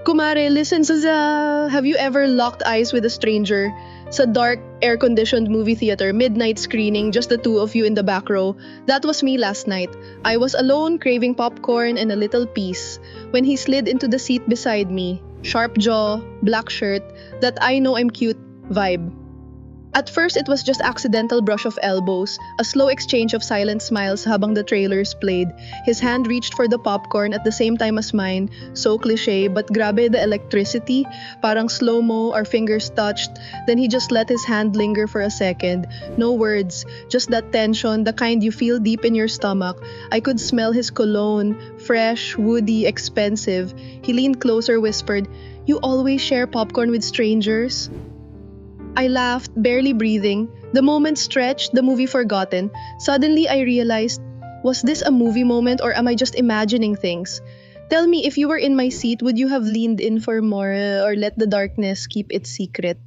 Kumare, listen, have you ever locked eyes with a stranger sa dark, air-conditioned movie theater, midnight screening, just the two of you in the back row? That was me last night. I was alone, craving popcorn and a little peace, when he slid into the seat beside me. Sharp jaw, black shirt, that I know I'm cute vibe. At first, it was just accidental brush of elbows, a slow exchange of silent smiles habang the trailers played. His hand reached for the popcorn at the same time as mine, so cliche, but grabe the electricity, parang slow-mo, our fingers touched, then he just let his hand linger for a second. No words, just that tension, the kind you feel deep in your stomach. I could smell his cologne, fresh, woody, expensive. He leaned closer, whispered, "You always share popcorn with strangers?" I laughed, barely breathing. The moment stretched, the movie forgotten. Suddenly, I realized, was this a movie moment or am I just imagining things? Tell me, if you were in my seat, would you have leaned in for more or let the darkness keep its secret?